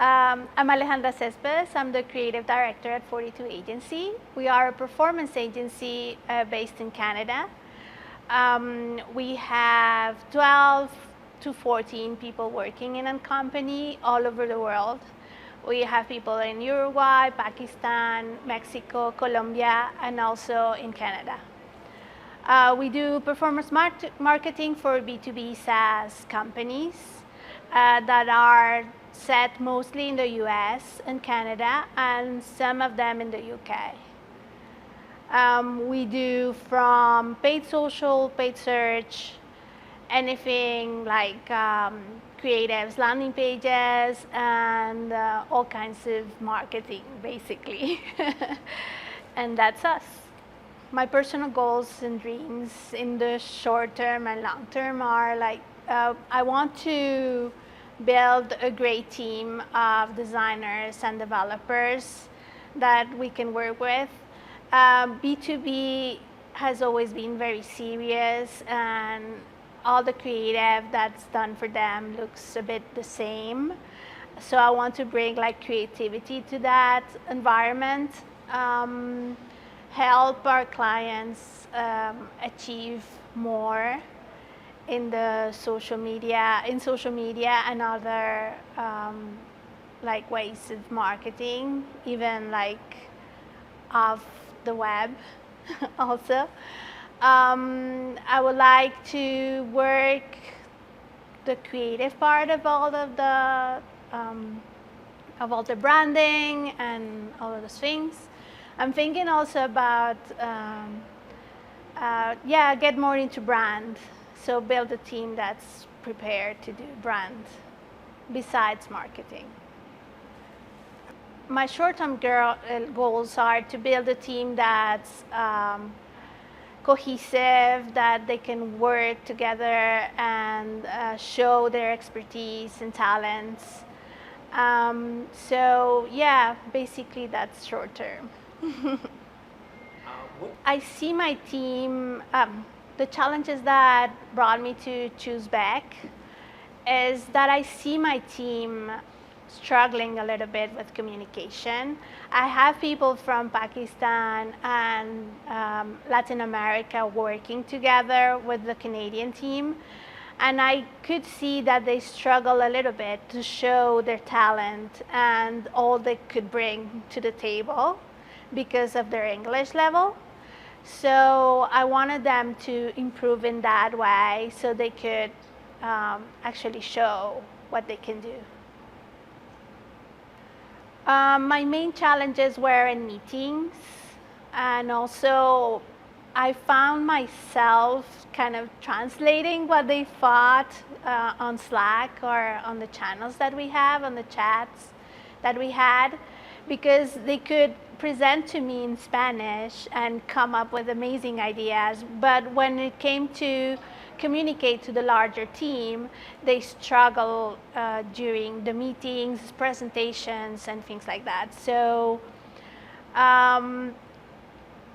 I'm Alejandra Cespedes. I'm the creative director at 42 Agency. We are a performance agency based in Canada. We have 12 to 14 people working in a company all over the world. We have people in Uruguay, Pakistan, Mexico, Colombia, and also in Canada. We do performance marketing for B2B SaaS companies that are set mostly in the US and Canada, and some of them in the UK. We do from paid social, paid search, anything like creatives, landing pages, and all kinds of marketing, basically. And that's us. My personal goals and dreams in the short term and long term are like, I want to build a great team of designers and developers that we can work with. B2B has always been very serious, and all the creative that's done for them looks a bit the same. So I want to bring like creativity to that environment, help our clients achieve more in the social media and other like ways of marketing, even like off the web also. I would like to work the creative part of all of the branding and all of those things. I'm thinking also about get more into brand. So build a team that's prepared to do brand besides marketing. My short-term goals are to build a team that's cohesive, that they can work together and show their expertise and talents. So yeah, basically that's short-term. I see my team, the challenges that brought me to choose BEC is that I see my team struggling a little bit with communication. I have people from Pakistan and Latin America working together with the Canadian team, and I could see that they struggle a little bit to show their talent and all they could bring to the table because of their English level. So I wanted them to improve in that way so they could actually show what they can do. My main challenges were in meetings, and also I found myself kind of translating what they thought on Slack or on the channels that we have, on the chats that we had, because they could present to me in Spanish and come up with amazing ideas, but when it came to communicate to the larger team, they struggle during the meetings, presentations, and things like that. So I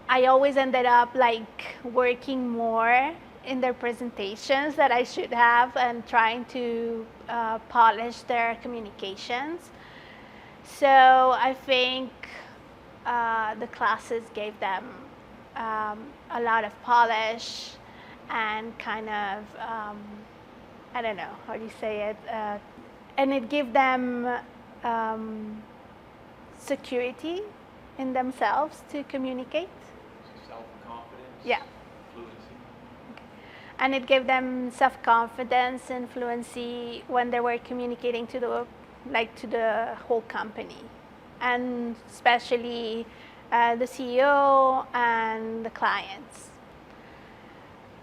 always ended up like working more in their presentations that I should have and trying to polish their communications. So I think the classes gave them a lot of polish and kind of, I don't know how do you say it, and it gave them security in themselves to communicate. Self-confidence? Yeah. Fluency? Okay. And it gave them self-confidence and fluency when they were communicating to the whole company, and especially the CEO and the clients.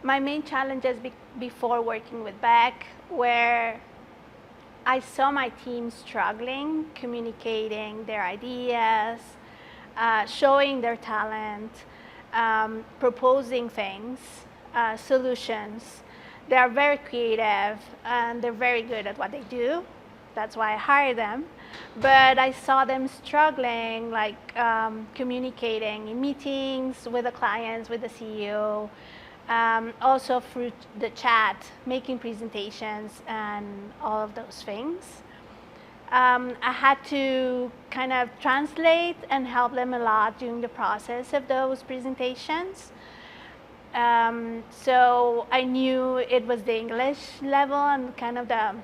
My main challenges before working with BEC were I saw my team struggling, communicating their ideas, showing their talent, proposing things, solutions. They are very creative and they're very good at what they do. That's why I hired them. But I saw them struggling, like communicating in meetings with the clients, with the CEO, also through the chat, making presentations and all of those things. I had to kind of translate and help them a lot during the process of those presentations. So I knew it was the English level and kind of the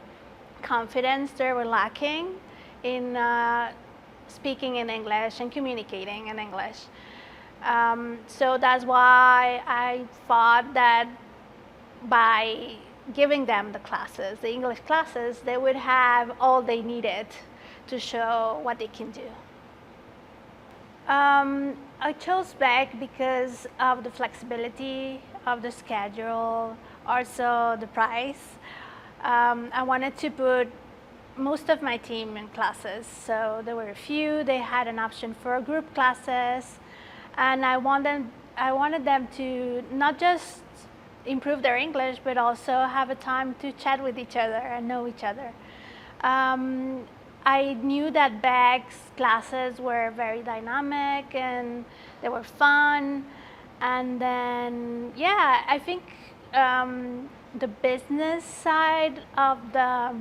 confidence they were lacking in speaking in English and communicating in English. So that's why I thought that by giving them the classes, the English classes, they would have all they needed to show what they can do. I chose BEC because of the flexibility of the schedule, also the price. I wanted to put most of my team in classes, so there were a few. They had an option for group classes, and I wanted them to not just improve their English, but also have a time to chat with each other and know each other. I knew that BEC's classes were very dynamic and they were fun. And then, yeah, I think the business side of the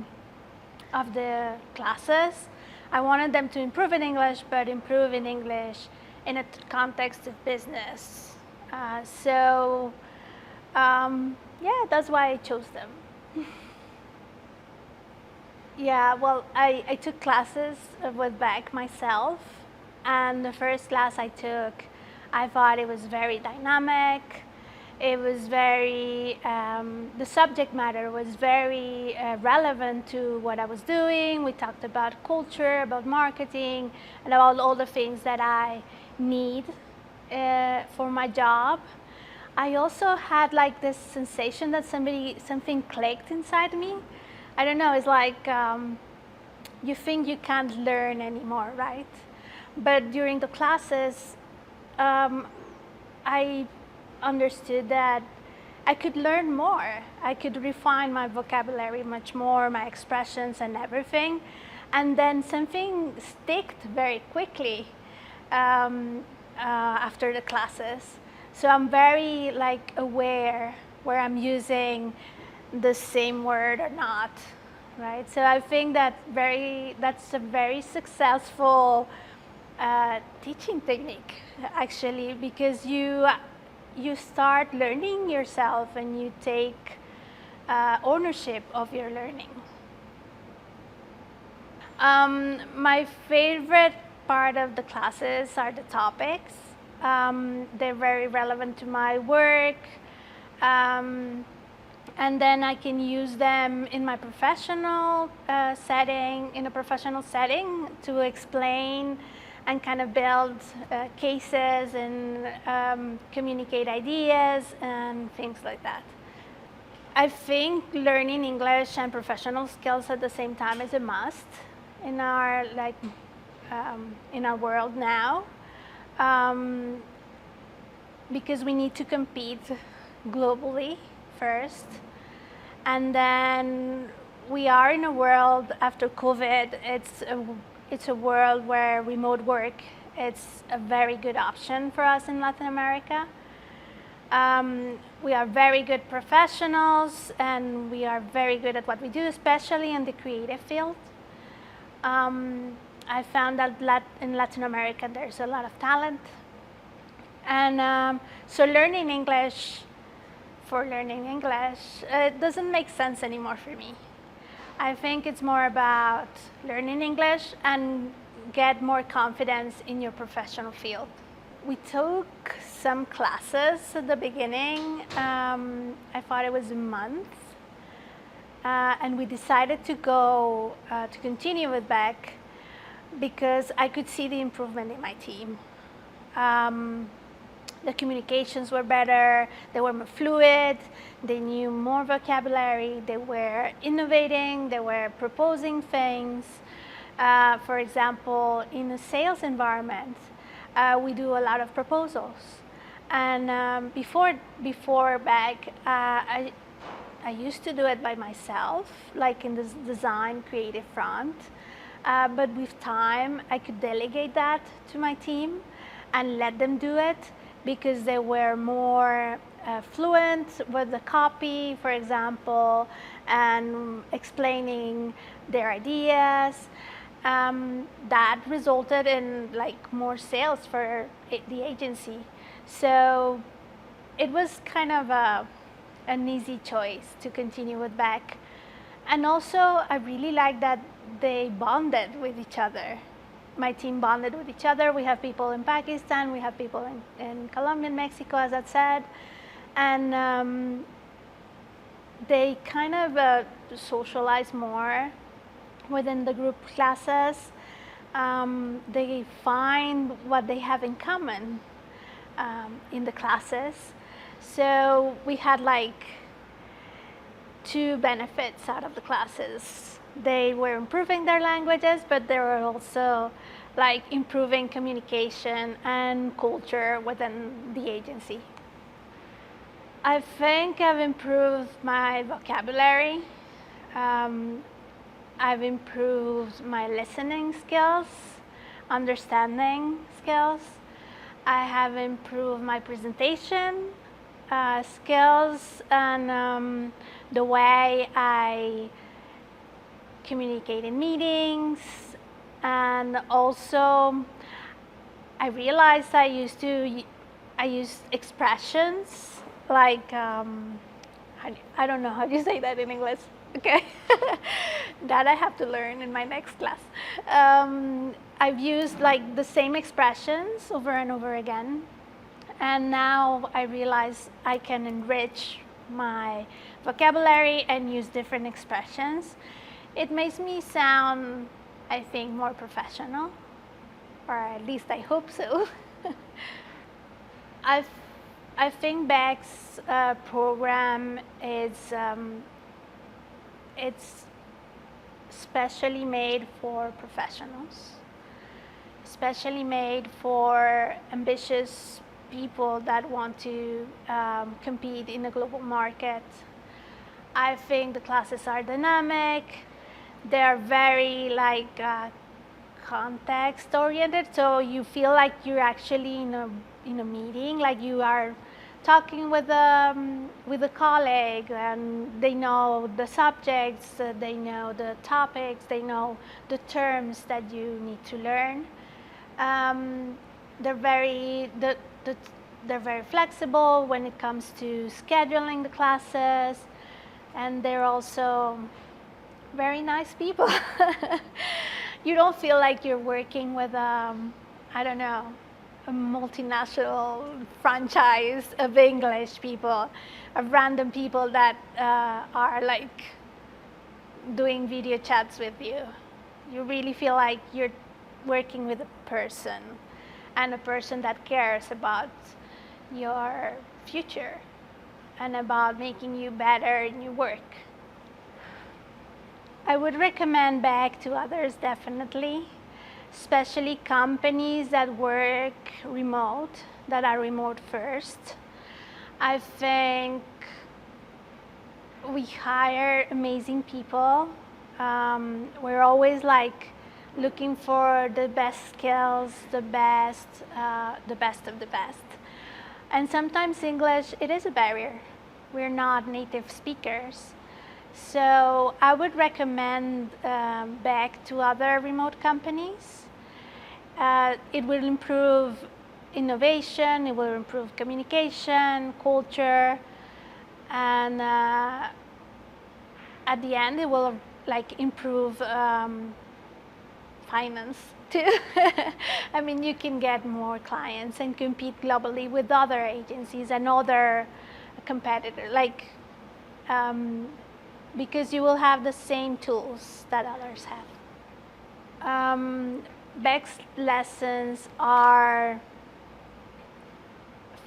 classes, I wanted them to improve in English, but improve in English in a context of business. Yeah, that's why I chose them. Yeah, well, I took classes with BEC myself, and the first class I took, I thought it was very dynamic. It was very, the subject matter was very relevant to what I was doing. We talked about culture, about marketing, and about all the things that I need for my job. I also had like this sensation that something clicked inside me. I don't know, it's like you think you can't learn anymore, right? But during the classes, I understood that I could learn more. I could refine my vocabulary much more, my expressions and everything. And then something sticked very quickly after the classes. So I'm very like aware where I'm using the same word or not, right? So I think that's a very successful teaching technique, actually, because you start learning yourself and you take ownership of your learning. My favorite part of the classes are the topics. They're very relevant to my work. And then I can use them in my professional setting, to explain and kind of build cases and communicate ideas and things like that. I think learning English and professional skills at the same time is a must in our in our world now, because we need to compete globally first, and then we are in a world after COVID. It's a world where remote work it's a very good option for us in Latin America. We are very good professionals and we are very good at what we do, especially in the creative field. I found that in Latin America there's a lot of talent, and so learning English for learning English, it doesn't make sense anymore for me. I think it's more about learning English and get more confidence in your professional field. We took some classes at the beginning. I thought it was a month. And we decided to go to continue with BEC because I could see the improvement in my team. The communications were better, they were more fluid, they knew more vocabulary, they were innovating, they were proposing things. For example, in a sales environment, we do a lot of proposals. And before BEC, I used to do it by myself, like in this design creative front. But with time, I could delegate that to my team and let them do it because they were more fluent with the copy, for example, and explaining their ideas. that resulted in like more sales for the agency. So it was kind of an easy choice to continue with BEC. And also, I really like that they bonded with each other. My team bonded with each other. We have people in Pakistan, we have people in Colombia and Mexico, as I said. And they kind of socialize more within the group classes. They find what they have in common in the classes. So we had like two benefits out of the classes. They were improving their languages, but they were also like improving communication and culture within the agency. I think I've improved my vocabulary. I've improved my listening skills, understanding skills. I have improved my presentation skills and the way I communicate in meetings. And also, I realized I used expressions like, I don't know how you say that in English. Okay, that I have to learn in my next class. I've used like the same expressions over and over again. And now I realize I can enrich my vocabulary and use different expressions. It makes me sound, I think, more professional, or at least I hope so. I think BEC's program is it's specially made for professionals, especially made for ambitious people that want to compete in a global market. I think the classes are dynamic. They're very like context oriented, so you feel like you're actually in a meeting, like you are talking with a colleague, and they know the subjects, they know the topics, they know the terms that you need to learn. They're very flexible when it comes to scheduling the classes, and they're also very nice people. You don't feel like you're working with I don't know, a multinational franchise of English people, of random people that are like doing video chats with you. You really feel like you're working with a person, and a person that cares about your future and about making you better in your work. I would recommend BEC to others, definitely, especially companies that work remote, that are remote first. I think we hire amazing people. We're always like looking for the best skills, the best of the best. And sometimes English, it is a barrier. We're not native speakers. So I would recommend BEC to other remote companies. It will improve innovation, it will improve communication, culture, and at the end it will like improve finance too. I mean, you can get more clients and compete globally with other agencies and other competitors, like because you will have the same tools that others have. BEC's lessons are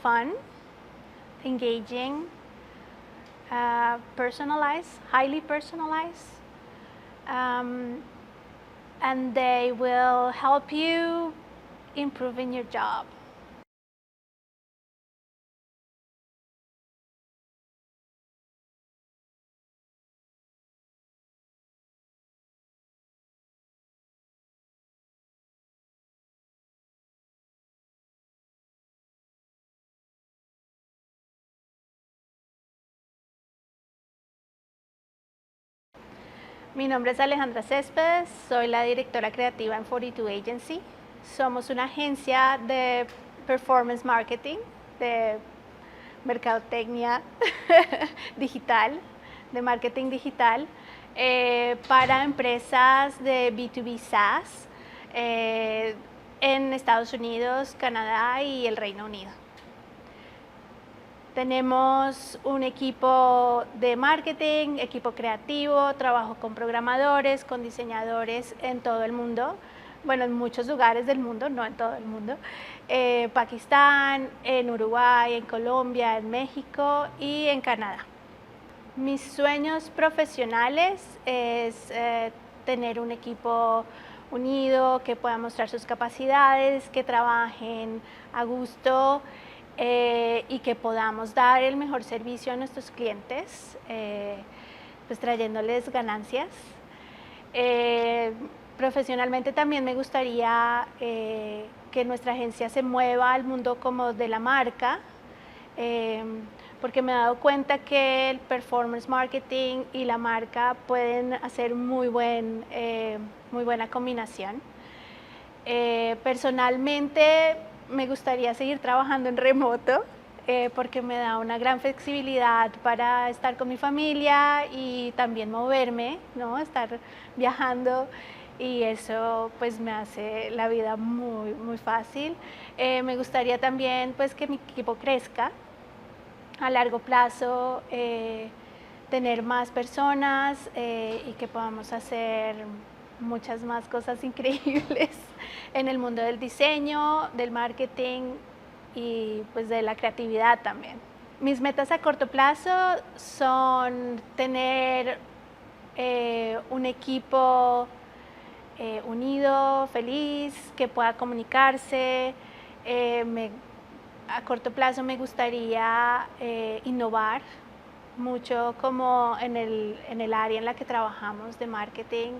fun, engaging, personalized, highly personalized, and they will help you improve in your job. Mi nombre es Alejandra Céspedes, soy la directora creativa en 42 Agency. Somos una agencia de performance marketing, de mercadotecnia digital, de marketing digital, para empresas de B2B SaaS en Estados Unidos, Canadá y el Reino Unido. Tenemos un equipo de marketing, equipo creativo, trabajo con programadores, con diseñadores en todo el mundo, bueno, en muchos lugares del mundo, no en todo el mundo, Pakistán, en Uruguay, en Colombia, en México y en Canadá. Mis sueños profesionales es tener un equipo unido, que pueda mostrar sus capacidades, que trabajen a gusto, y que podamos dar el mejor servicio a nuestros clientes, pues trayéndoles ganancias. Profesionalmente también me gustaría que nuestra agencia se mueva al mundo como de la marca, porque me he dado cuenta que el performance marketing y la marca pueden hacer muy buena combinación. Personalmente me gustaría seguir trabajando en remoto porque me da una gran flexibilidad para estar con mi familia y también moverme, ¿no? Estar viajando, y eso pues me hace la vida muy fácil. Me gustaría también pues que mi equipo crezca a largo plazo, tener más personas y que podamos hacer muchas más cosas increíbles en el mundo del diseño, del marketing y pues de la creatividad también. Mis metas a corto plazo son tener un equipo unido, feliz, que pueda comunicarse. A corto plazo me gustaría innovar mucho como en el área en la que trabajamos de marketing,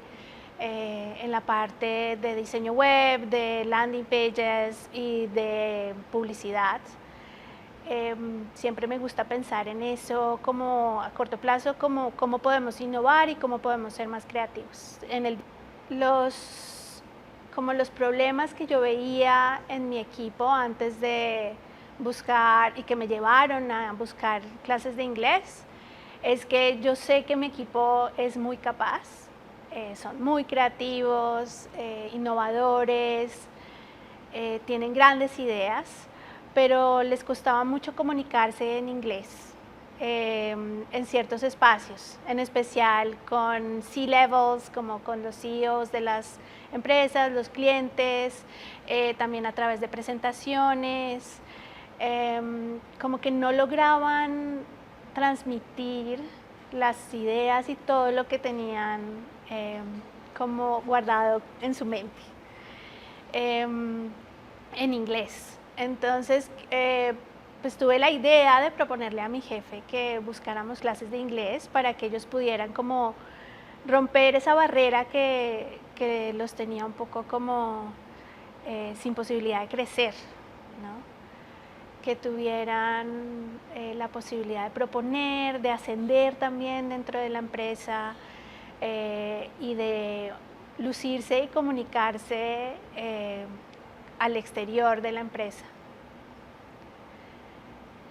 en la parte de diseño web, de landing pages y de publicidad. Siempre me gusta pensar en eso como a corto plazo, cómo podemos innovar y cómo podemos ser más creativos. Como los problemas que yo veía en mi equipo antes de buscar y que me llevaron a buscar clases de inglés, es que yo sé que mi equipo es muy capaz. Son muy creativos, innovadores, tienen grandes ideas, pero les costaba mucho comunicarse en inglés en ciertos espacios, en especial con C-levels, como con los CEOs de las empresas, los clientes, también a través de presentaciones, como que no lograban transmitir las ideas y todo lo que tenían como guardado en su mente en inglés. Entonces pues tuve la idea de proponerle a mi jefe que buscáramos clases de inglés para que ellos pudieran como romper esa barrera que los tenía un poco como sin posibilidad de crecer, ¿no? Que tuvieran la posibilidad de proponer, de ascender también dentro de la empresa y de lucirse y comunicarse al exterior de la empresa,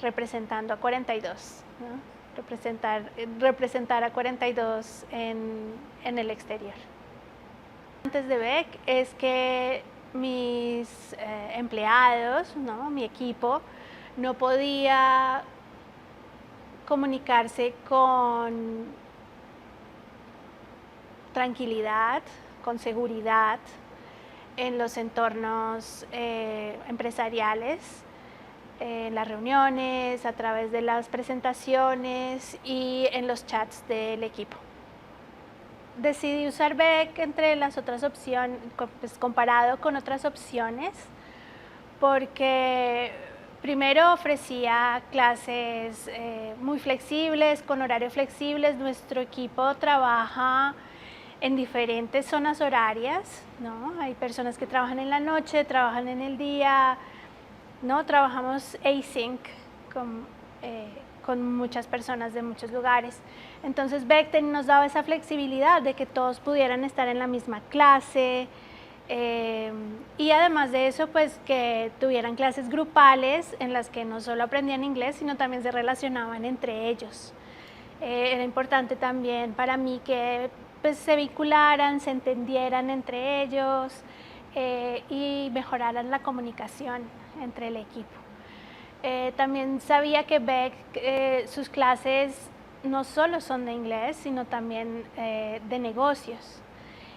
representando a 42, ¿no? Representar a 42 en el exterior. Antes de BEC es que mis empleados, ¿no? Mi equipo, no podía comunicarse con tranquilidad, con seguridad en los entornos empresariales, en las reuniones, a través de las presentaciones y en los chats del equipo. Decidí usar BEC entre las otras opciones, pues, comparado con otras opciones, porque primero ofrecía clases muy flexibles, con horarios flexibles. Nuestro equipo trabaja en diferentes zonas horarias, ¿no? Hay personas que trabajan en la noche, trabajan en el día, ¿no? Trabajamos async con muchas personas de muchos lugares. Entonces BEC nos daba esa flexibilidad de que todos pudieran estar en la misma clase, y además de eso, pues que tuvieran clases grupales en las que no solo aprendían inglés, sino también se relacionaban entre ellos. Era importante también para mí que pues, se vincularan, se entendieran entre ellos y mejoraran la comunicación entre el equipo. También sabía que BEC, sus clases no solo son de inglés, sino también de negocios.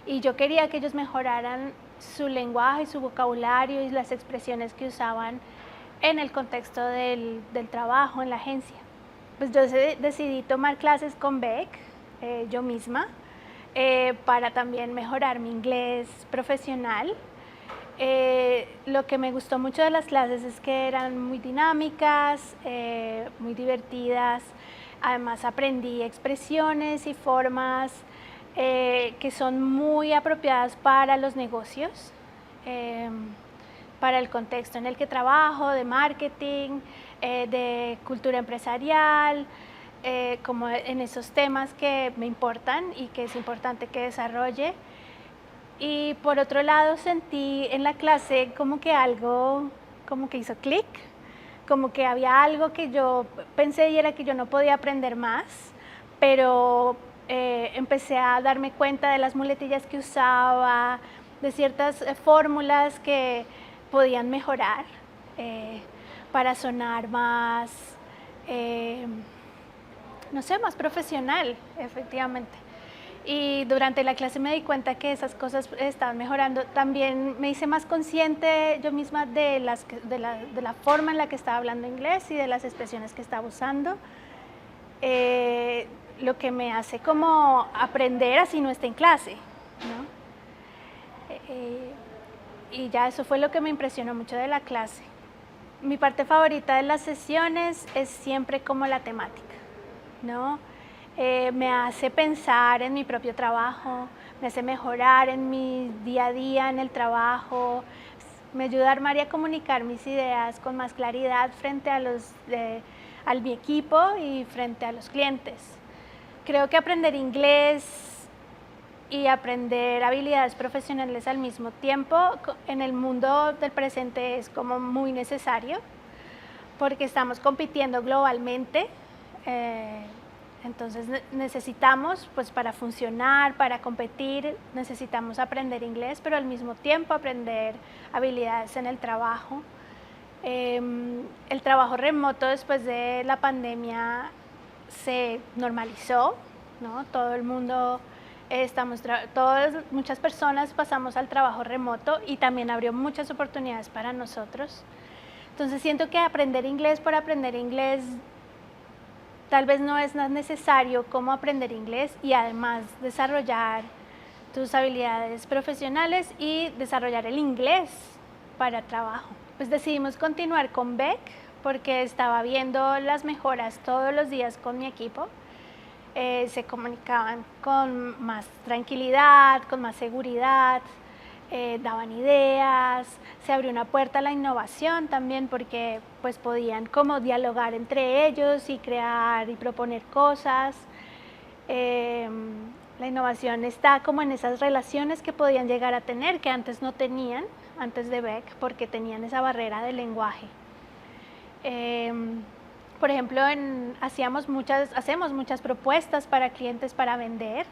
Y yo quería que ellos mejoraran su lenguaje, su vocabulario y las expresiones que usaban en el contexto del trabajo en la agencia. Pues yo decidí tomar clases con BEC, yo misma, para también mejorar mi inglés profesional. Lo que me gustó mucho de las clases es que eran muy dinámicas, muy divertidas. Además aprendí expresiones y formas que son muy apropiadas para los negocios, para el contexto en el que trabajo, de marketing, de cultura empresarial, como en esos temas que me importan y que es importante que desarrolle. Y por otro lado sentí en la clase como que algo como que hizo clic, como que había algo que yo pensé y era que yo no podía aprender más, pero empecé a darme cuenta de las muletillas que usaba, de ciertas fórmulas que podían mejorar para sonar más, no sé, más profesional, efectivamente. Y durante la clase me di cuenta que esas cosas estaban mejorando. También me hice más consciente yo misma de la forma en la que estaba hablando inglés y de las expresiones que estaba usando. Lo que me hace como aprender así no esté en clase, ¿no? Y ya eso fue lo que me impresionó mucho de la clase. Mi parte favorita de las sesiones es siempre como la temática, ¿no? Me hace pensar en mi propio trabajo, me hace mejorar en mi día a día en el trabajo, me ayuda a armar y a comunicar mis ideas con más claridad frente a mi equipo y frente a los clientes. Creo que aprender inglés y aprender habilidades profesionales al mismo tiempo en el mundo del presente es como muy necesario porque estamos compitiendo globalmente. Entonces necesitamos, pues para funcionar, para competir, necesitamos aprender inglés, pero al mismo tiempo aprender habilidades en el trabajo. El trabajo remoto después de la pandemia se normalizó, ¿no? Todo el mundo, muchas personas pasamos al trabajo remoto y también abrió muchas oportunidades para nosotros. Entonces siento que aprender inglés por aprender inglés tal vez no es necesario como aprender inglés y además desarrollar tus habilidades profesionales y desarrollar el inglés para trabajo. Pues decidimos continuar con BEC porque estaba viendo las mejoras todos los días con mi equipo. Se comunicaban con más tranquilidad, con más seguridad, daban ideas, se abrió una puerta a la innovación también porque pues podían como dialogar entre ellos y crear y proponer cosas. La innovación está como en esas relaciones que podían llegar a tener que antes no tenían, antes de BEC, porque tenían esa barrera del lenguaje. Por ejemplo, hacemos muchas propuestas para clientes para vender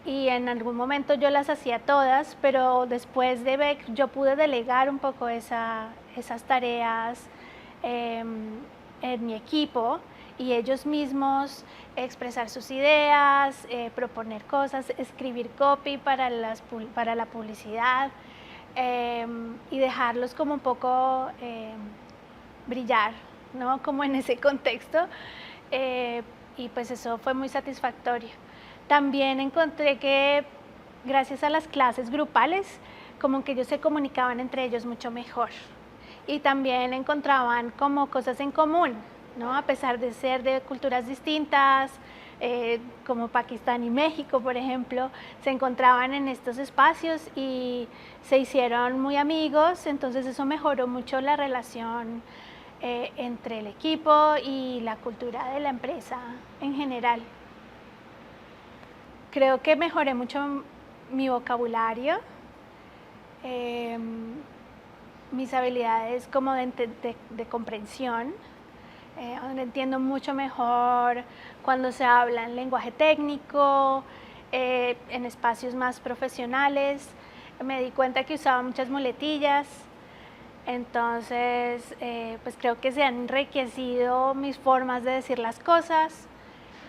y en algún momento yo las hacía todas, pero después de BEC yo pude delegar un poco esas tareas en mi equipo y ellos mismos expresar sus ideas, proponer cosas, escribir copy para la publicidad y dejarlos como un poco brillar, ¿no? Como en ese contexto, y pues eso fue muy satisfactorio. También encontré que gracias a las clases grupales, como que ellos se comunicaban entre ellos mucho mejor y también encontraban como cosas en común, ¿no? A pesar de ser de culturas distintas, como Pakistán y México, por ejemplo, se encontraban en estos espacios y se hicieron muy amigos, entonces eso mejoró mucho la relación entre el equipo y la cultura de la empresa en general. Creo que mejoré mucho mi vocabulario, mis habilidades como de comprensión, donde entiendo mucho mejor cuando se habla en lenguaje técnico, en espacios más profesionales. Me di cuenta que usaba muchas muletillas, entonces pues creo que se han enriquecido mis formas de decir las cosas,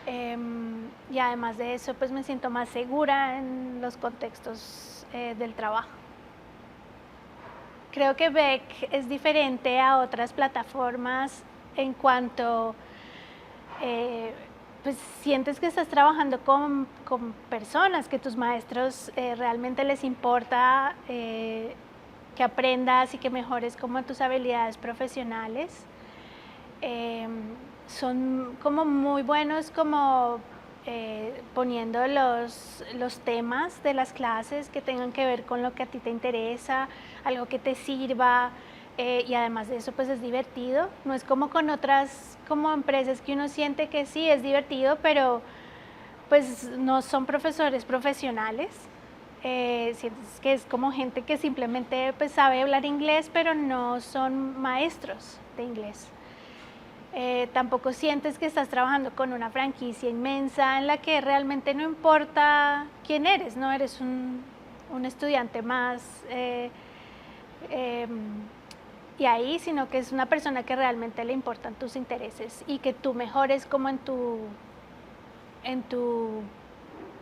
y además de eso pues me siento más segura en los contextos del trabajo. Creo que BEC es diferente a otras plataformas en cuanto pues sientes que estás trabajando con personas, que tus maestros realmente les importa que aprendas y que mejores como tus habilidades profesionales. Son como muy buenos como poniendo los temas de las clases que tengan que ver con lo que a ti te interesa, algo que te sirva, y además de eso pues es divertido. No es como con otras como empresas que uno siente que sí es divertido, pero pues no son profesores profesionales. Sientes que es como gente que simplemente pues sabe hablar inglés, pero no son maestros de inglés. Tampoco sientes que estás trabajando con una franquicia inmensa en la que realmente no importa quién eres, no eres un estudiante más y ahí, sino que es una persona que realmente le importan tus intereses y que tú mejores como en tu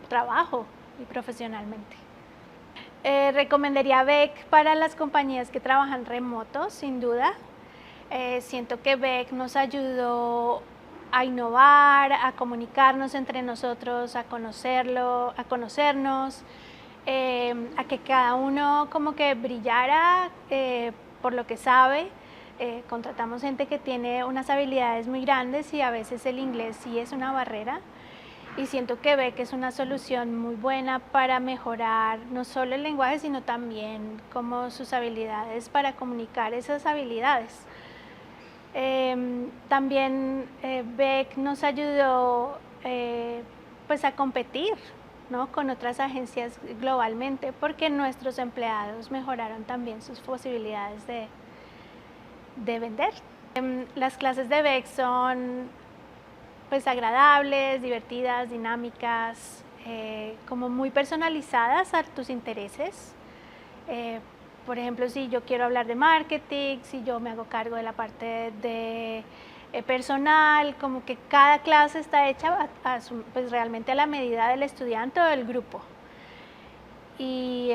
trabajo y profesionalmente. Recomendaría BEC para las compañías que trabajan remoto, sin duda. Siento que BEC nos ayudó a innovar, a comunicarnos entre nosotros, a conocernos, a que cada uno como que brillara por lo que sabe. Contratamos gente que tiene unas habilidades muy grandes y a veces el inglés sí es una barrera. Y siento que BEC es una solución muy buena para mejorar no solo el lenguaje, sino también como sus habilidades para comunicar esas habilidades. También BEC nos ayudó pues a competir, ¿no?, con otras agencias globalmente, porque nuestros empleados mejoraron también sus posibilidades de vender. Las clases de BEC son pues agradables, divertidas, dinámicas, como muy personalizadas a tus intereses. Por ejemplo, si yo quiero hablar de marketing, si yo me hago cargo de la parte de personal, como que cada clase está hecha pues realmente a la medida del estudiante o del grupo. Y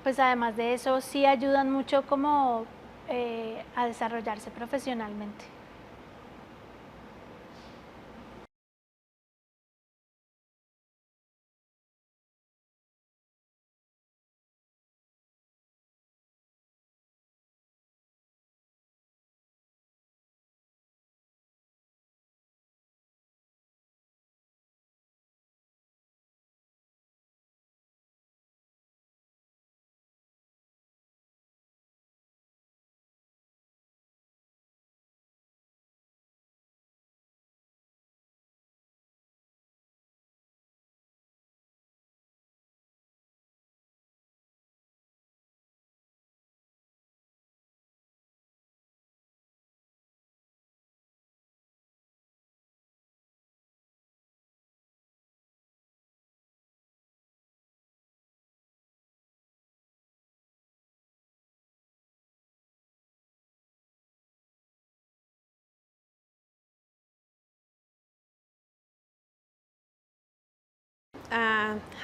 pues además de eso sí ayudan mucho como a desarrollarse profesionalmente.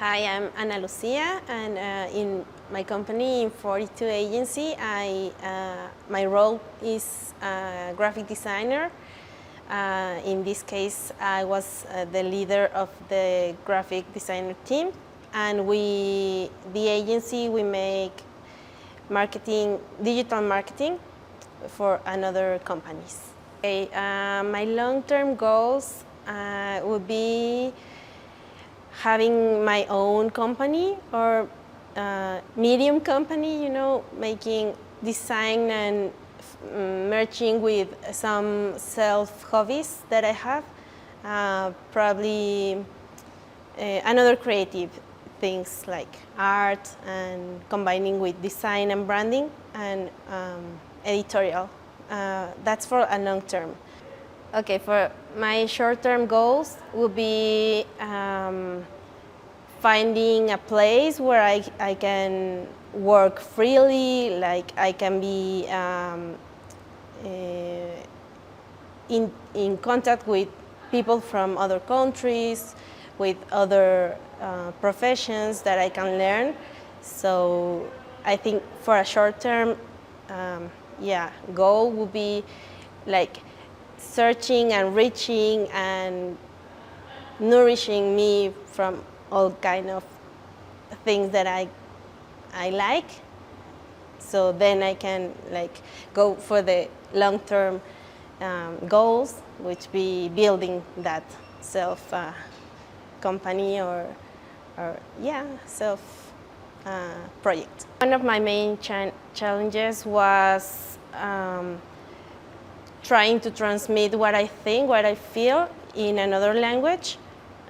Hi, I'm Ana Lucia, and in my company, in 42 Agency, my role is graphic designer. In this case, I was the leader of the graphic designer team, and the agency, we make marketing, digital marketing for another companies. Okay, my long-term goals would be having my own company or medium company, making design and merging with some self hobbies that I have, probably another creative things like art and combining with design and branding and editorial. That's for a long term. Okay, for my short-term goals would be finding a place where I can work freely, like I can be in contact with people from other countries, with other professions that I can learn. So I think for a short-term goal would be like searching and reaching and nourishing me from all kind of things that I like. So then I can like go for the long-term goals, which be building that self company or self project. One of my main challenges was trying to transmit what I think, what I feel in another language.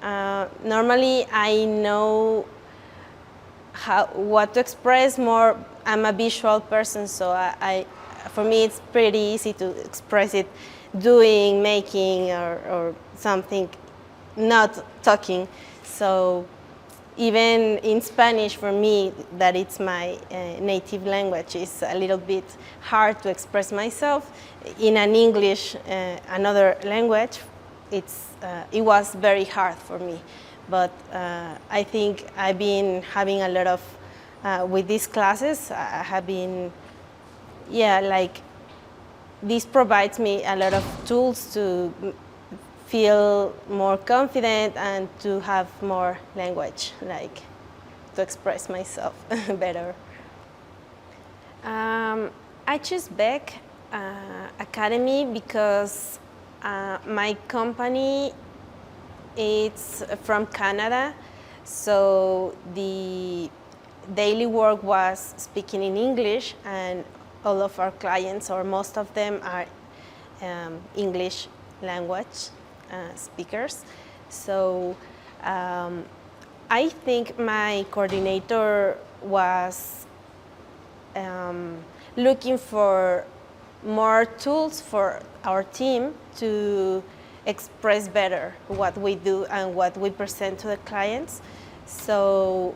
Normally I know what to express more. I'm a visual person, so for me it's pretty easy to express it doing, making, or something, not talking. So even in Spanish, for me, that it's my native language, it's a little bit hard to express myself. In an English, another language, it was very hard for me. But I think I've been having a lot of, with these classes, I have been, this provides me a lot of tools to feel more confident and to have more language, like to express myself better. I choose BEC Academy because my company it's from Canada, so the daily work was speaking in English, and all of our clients, or most of them, are English language speakers. So I think my coordinator was looking for more tools for our team to express better what we do and what we present to the clients. So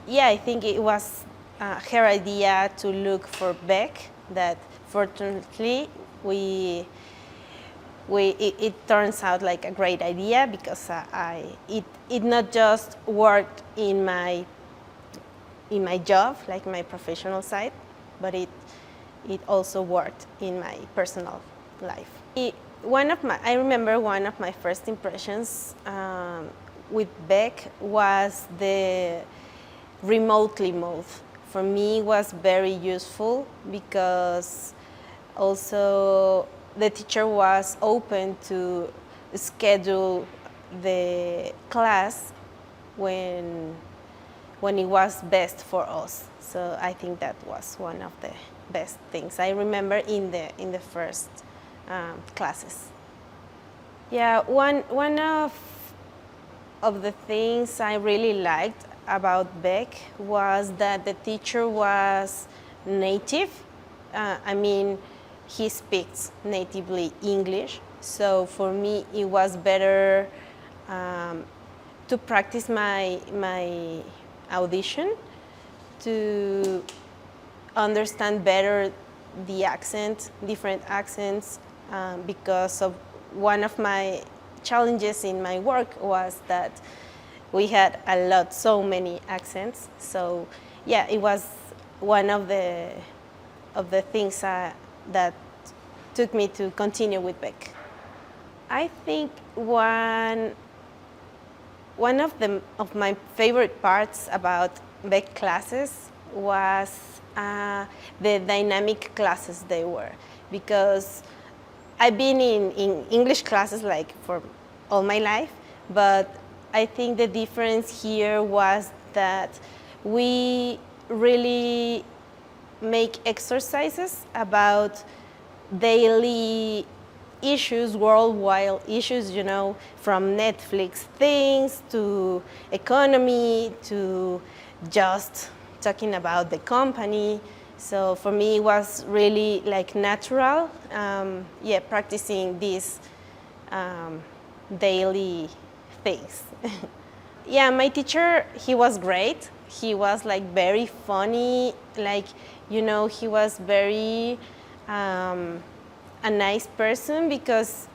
yeah, I think it was her idea to look for BEC, that fortunately it turns out like a great idea, because it not just worked in my job, like my professional side, but it also worked in my personal life. I remember one of my first impressions with BEC was the remotely mode. For me, it was very useful because also the teacher was open to schedule the class when it was best for us. So I think that was one of the best things I remember in the first classes. Yeah, one of the things I really liked about BEC was that the teacher was native. I mean, he speaks natively English, so for me it was better to practice my audition, to understand better the accent, different accents, because of one of my challenges in my work was that we had so many accents. So yeah, it was one of the things that took me to continue with BEC. I think one of my favorite parts about BEC classes was the dynamic classes they were, because I've been in English classes like for all my life, but I think the difference here was that we really make exercises about daily issues, worldwide issues, you know, from Netflix things to economy to just talking about the company. So for me, it was really like natural, practicing these daily things. Yeah, my teacher, he was great. He was like very funny, like, you know, he was very a nice person because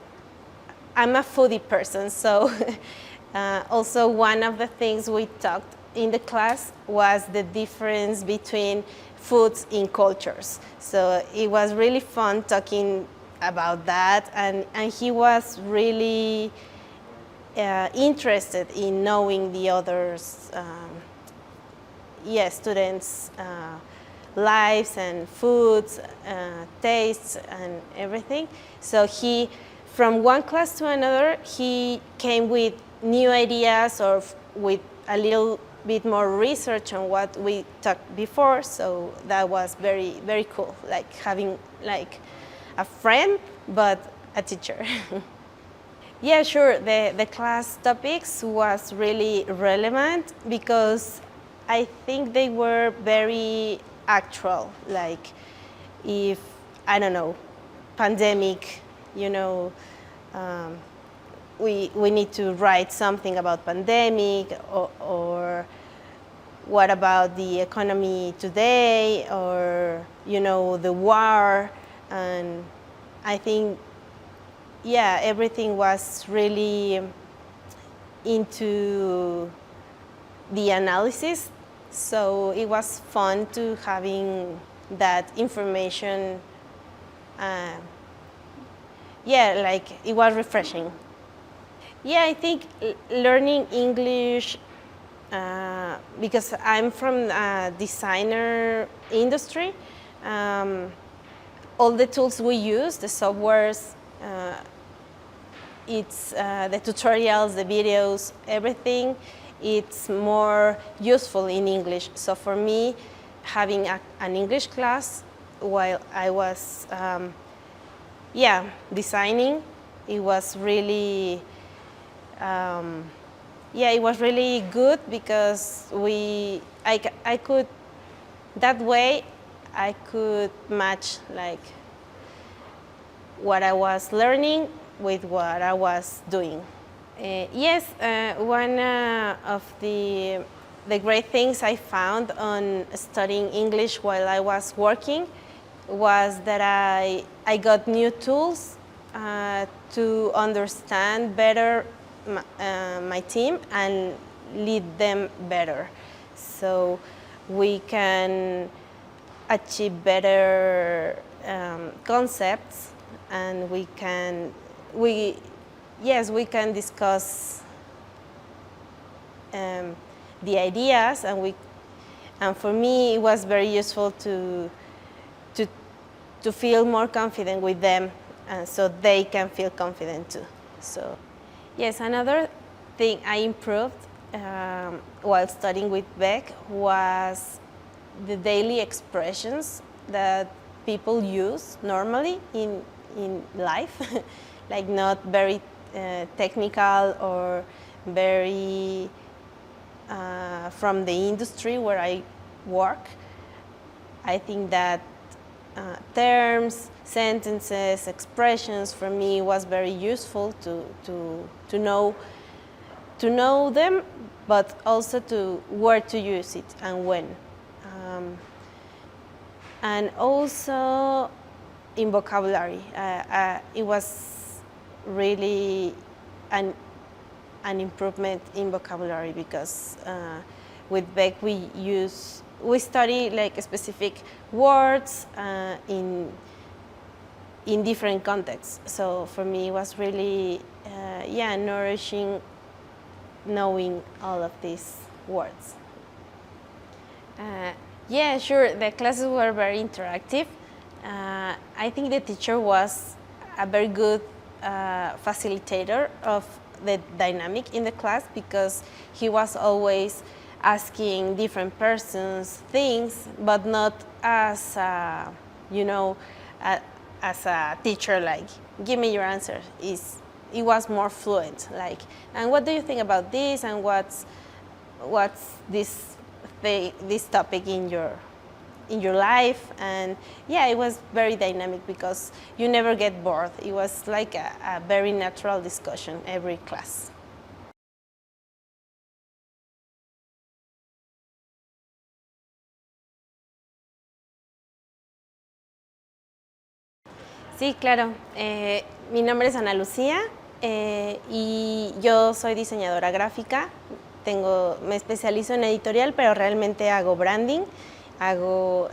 I'm a foodie person. So also one of the things we talked in the class was the difference between foods in cultures. So it was really fun talking about that, and he was really interested in knowing the others, students' lives and foods, tastes, and everything. So he, from one class to another, he came with new ideas or with a little bit more research on what we talked before. So that was very, very cool, like having like a friend, but a teacher. Yeah, sure. The class topics was really relevant because I think they were very actual. Like if, I don't know, pandemic, you know, we need to write something about pandemic, or what about the economy today, or, you know, the war. And I think, yeah, everything was really into the analysis. So it was fun to having that information. Like it was refreshing. Yeah, I think learning English, because I'm from a designer industry, all the tools we use, the softwares, it's the tutorials, the videos, everything, it's more useful in English. So for me, having an English class while I was designing, it was really it was really good because I could, that way I could match like what I was learning with what I was doing. One of the great things I found on studying English while I was working was that I got new tools to understand better my team and lead them better. So we can achieve better concepts, and we can discuss the ideas, and for me it was very useful to feel more confident with them, so they can feel confident too. So yes, another thing I improved while studying with BEC was the daily expressions that people use normally in life, like not very technical or very from the industry where I work. I think that terms, sentences, expressions for me was very useful to know them, but also to where to use it and when. And also in vocabulary, it was really an improvement in vocabulary because with BEC we study like specific words in different contexts. So for me, it was really nourishing knowing all of these words. Yeah, sure. The classes were very interactive. I think the teacher was a very good facilitator of the dynamic in the class because he was always asking different persons things, but not as as a teacher, like, give me your answer. It was more fluent, like, and what do you think about this, and what's this topic in your life? And yeah, it was very dynamic because you never get bored. It was like a very natural discussion every class. Sí, claro. Mi nombre es Ana Lucía y yo soy diseñadora gráfica. Me especializo en editorial, pero realmente hago branding, hago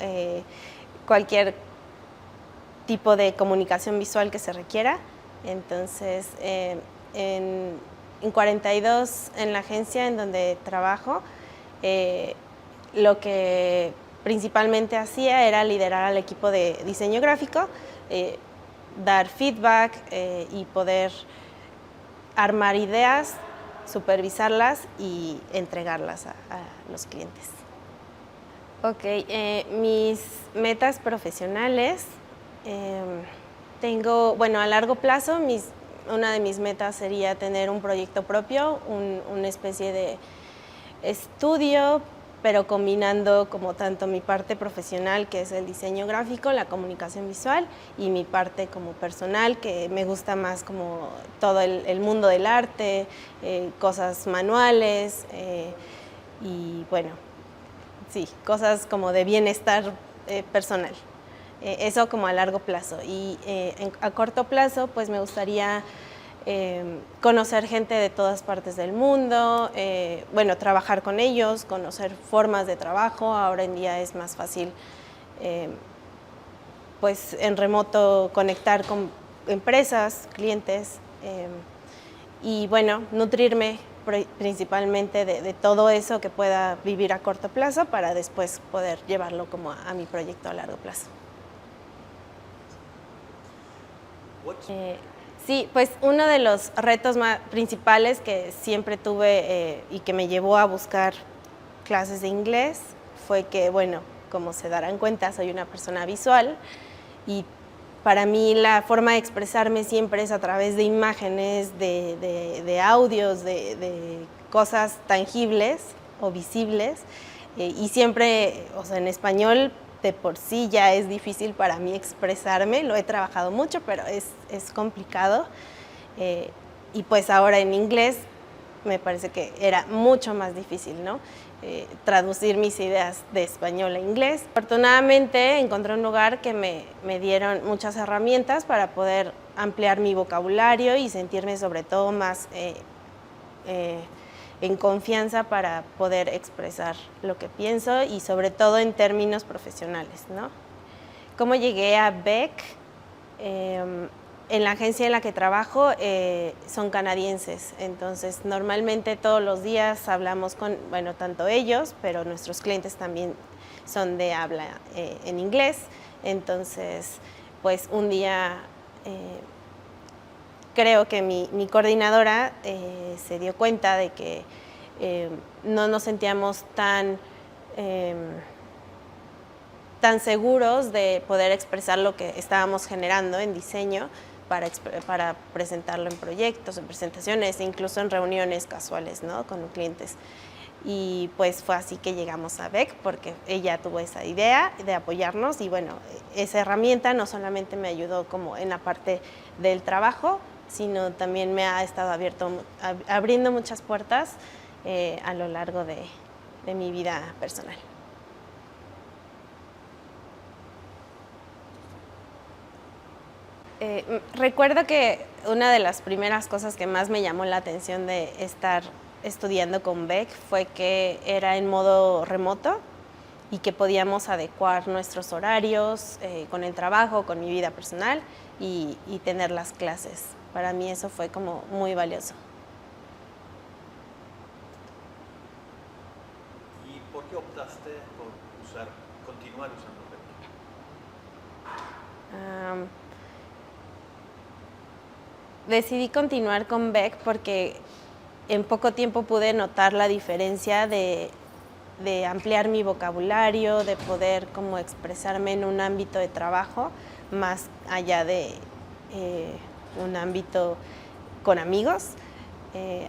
cualquier tipo de comunicación visual que se requiera. Entonces, en 42, en la agencia en donde trabajo, lo que principalmente hacía era liderar al equipo de diseño gráfico, dar feedback y poder armar ideas, supervisarlas y entregarlas a los clientes. Ok, mis metas profesionales, a largo plazo, una de mis metas sería tener un proyecto propio, una especie de estudio, pero combinando como tanto mi parte profesional, que es el diseño gráfico, la comunicación visual, y mi parte como personal, que me gusta más como todo el mundo del arte, cosas manuales, y bueno, sí, cosas como de bienestar personal. Eso como a largo plazo. Y a corto plazo, pues me gustaría conocer gente de todas partes del mundo, trabajar con ellos, conocer formas de trabajo. Ahora en día es más fácil, pues en remoto, conectar con empresas, clientes, y bueno, nutrirme principalmente de todo eso que pueda vivir a corto plazo para después poder llevarlo como a mi proyecto a largo plazo. Sí, pues uno de los retos principales que siempre tuve y que me llevó a buscar clases de inglés fue que, bueno, como se darán cuenta, soy una persona visual y para mí la forma de expresarme siempre es a través de imágenes, de audios, de cosas tangibles o visibles, y siempre, o sea, en español de por sí ya es difícil para mí expresarme, lo he trabajado mucho, pero es complicado, y pues ahora en inglés me parece que era mucho más difícil, ¿no? Traducir mis ideas de español a inglés. Afortunadamente encontré un lugar que me dieron muchas herramientas para poder ampliar mi vocabulario y sentirme sobre todo más en confianza para poder expresar lo que pienso y sobre todo en términos profesionales, ¿no? ¿Cómo llegué a BEC? En la agencia en la que trabajo son canadienses, entonces normalmente todos los días hablamos con, bueno, tanto ellos, pero nuestros clientes también son de habla en inglés, entonces pues un día creo que mi coordinadora se dio cuenta de que no nos sentíamos tan seguros de poder expresar lo que estábamos generando en diseño para presentarlo en proyectos, en presentaciones, incluso en reuniones casuales, ¿no?, con clientes. Y pues fue así que llegamos a BEC, porque ella tuvo esa idea de apoyarnos y bueno, esa herramienta no solamente me ayudó como en la parte del trabajo, sino también me ha estado abriendo muchas puertas a lo largo de mi vida personal. Recuerdo que una de las primeras cosas que más me llamó la atención de estar estudiando con BEC fue que era en modo remoto y que podíamos adecuar nuestros horarios con el trabajo, con mi vida personal y tener las clases. Para mí eso fue como muy valioso. ¿Y por qué optaste por continuar usando BEC? Decidí continuar con BEC porque en poco tiempo pude notar la diferencia de de ampliar mi vocabulario, de poder como expresarme en un ámbito de trabajo, más allá de un ámbito con amigos.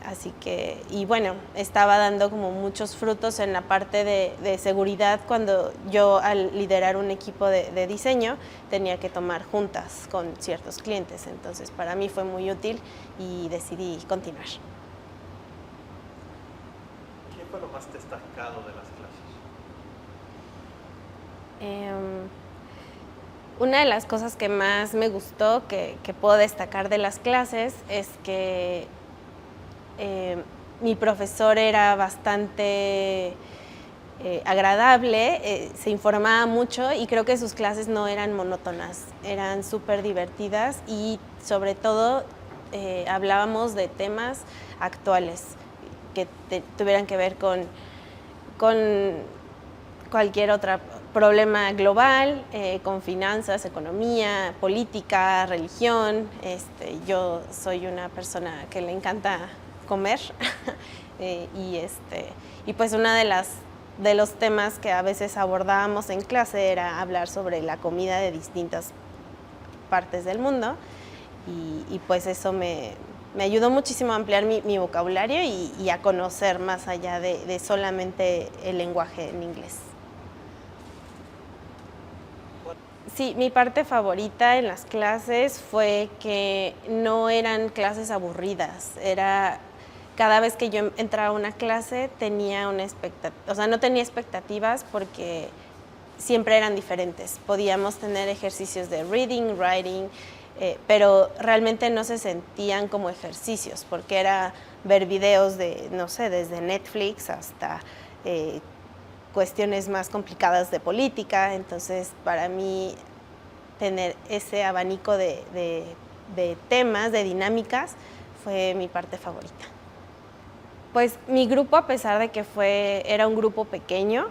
Así que, y bueno, estaba dando como muchos frutos en la parte de seguridad cuando yo, al liderar un equipo de diseño, tenía que tomar juntas con ciertos clientes. Entonces, para mí fue muy útil y decidí continuar. ¿Qué fue lo más destacado de las clases? Una de las cosas que más me gustó, que puedo destacar de las clases, es que mi profesor era bastante agradable, se informaba mucho y creo que sus clases no eran monótonas, eran súper divertidas y sobre todo hablábamos de temas actuales que tuvieran que ver con cualquier otro problema global, con finanzas, economía, política, religión. Yo soy una persona que le encanta comer y pues una de los temas que a veces abordábamos en clase era hablar sobre la comida de distintas partes del mundo y pues eso me ayudó muchísimo a ampliar mi vocabulario y a conocer más allá de solamente el lenguaje en inglés. Sí, mi parte favorita en las clases fue que no eran clases aburridas, cada vez que yo entraba a una clase tenía no tenía expectativas porque siempre eran diferentes. Podíamos tener ejercicios de reading, writing, pero realmente no se sentían como ejercicios porque era ver videos de, no sé, desde Netflix hasta cuestiones más complicadas de política. Entonces, para mí, tener ese abanico de temas, de dinámicas, fue mi parte favorita. Pues mi grupo, a pesar de que era un grupo pequeño,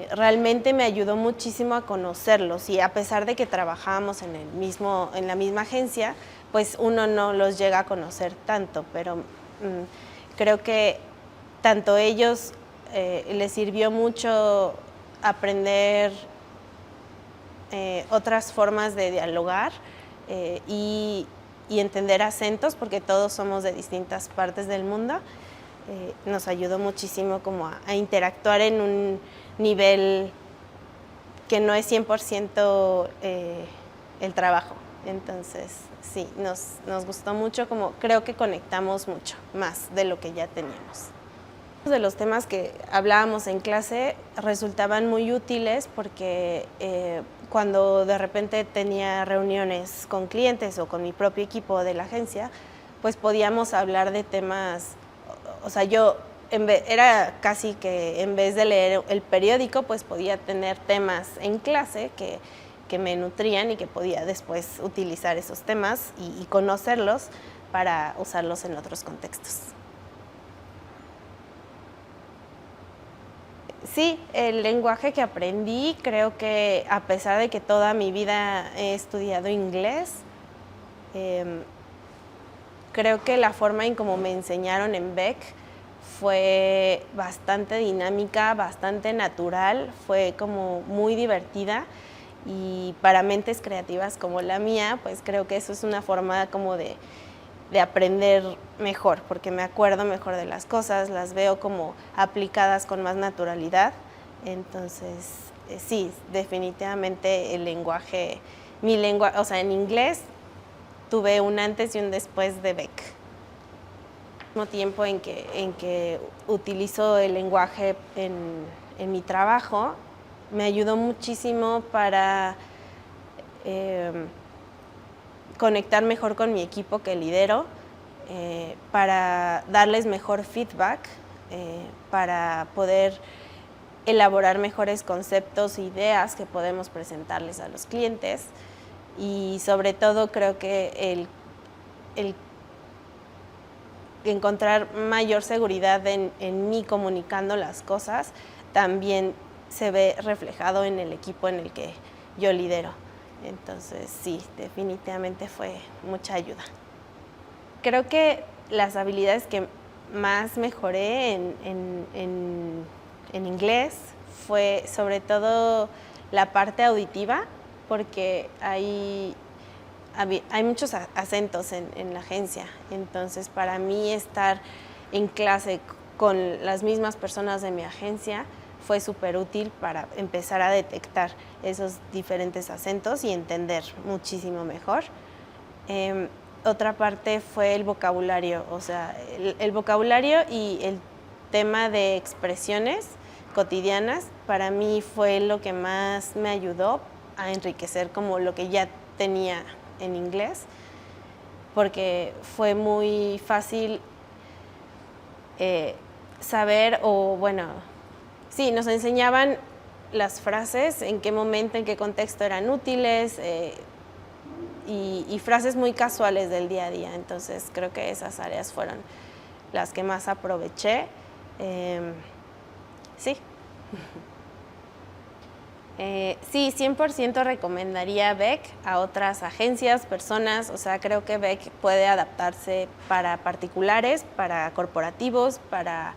realmente me ayudó muchísimo a conocerlos y a pesar de que trabajábamos en la misma agencia, pues uno no los llega a conocer tanto, pero creo que tanto ellos les sirvió mucho aprender otras formas de dialogar y entender acentos, porque todos somos de distintas partes del mundo. Nos ayudó muchísimo como a interactuar en un nivel que no es 100% el trabajo. Entonces, sí, nos gustó mucho, como creo que conectamos mucho más de lo que ya teníamos. De los temas que hablábamos en clase resultaban muy útiles porque cuando de repente tenía reuniones con clientes o con mi propio equipo de la agencia, pues podíamos hablar de temas, o sea, yo era casi que en vez de leer el periódico, pues podía tener temas en clase que me nutrían y que podía después utilizar esos temas y conocerlos para usarlos en otros contextos. Sí, el lenguaje que aprendí, creo que a pesar de que toda mi vida he estudiado inglés, creo que la forma en cómo me enseñaron en BEC fue bastante dinámica, bastante natural, fue como muy divertida y para mentes creativas como la mía, pues creo que eso es una forma como de aprender mejor, porque me acuerdo mejor de las cosas, las veo como aplicadas con más naturalidad. Entonces, sí, definitivamente el lenguaje, o sea, en inglés tuve un antes y un después de BEC. Al mismo tiempo en que utilizo el lenguaje en mi trabajo, me ayudó muchísimo para conectar mejor con mi equipo que lidero, para darles mejor feedback, para poder elaborar mejores conceptos e ideas que podemos presentarles a los clientes y sobre todo creo que el encontrar mayor seguridad en mí comunicando las cosas también se ve reflejado en el equipo en el que yo lidero. Entonces, sí, definitivamente fue mucha ayuda. Creo que las habilidades que más mejoré en en inglés fue sobre todo la parte auditiva, porque hay muchos acentos en la agencia. Entonces, para mí estar en clase con las mismas personas de mi agencia fue súper útil para empezar a detectar esos diferentes acentos y entender muchísimo mejor. Otra parte fue el vocabulario, o sea, el vocabulario y el tema de expresiones cotidianas para mí fue lo que más me ayudó a enriquecer como lo que ya tenía en inglés, porque fue muy fácil saber, o bueno, sí, nos enseñaban las frases, en qué momento, en qué contexto eran útiles, y frases muy casuales del día a día. Entonces creo que esas áreas fueron las que más aproveché. Sí. Sí, 100% recomendaría BEC a otras agencias, personas. O sea, creo que BEC puede adaptarse para particulares, para corporativos, para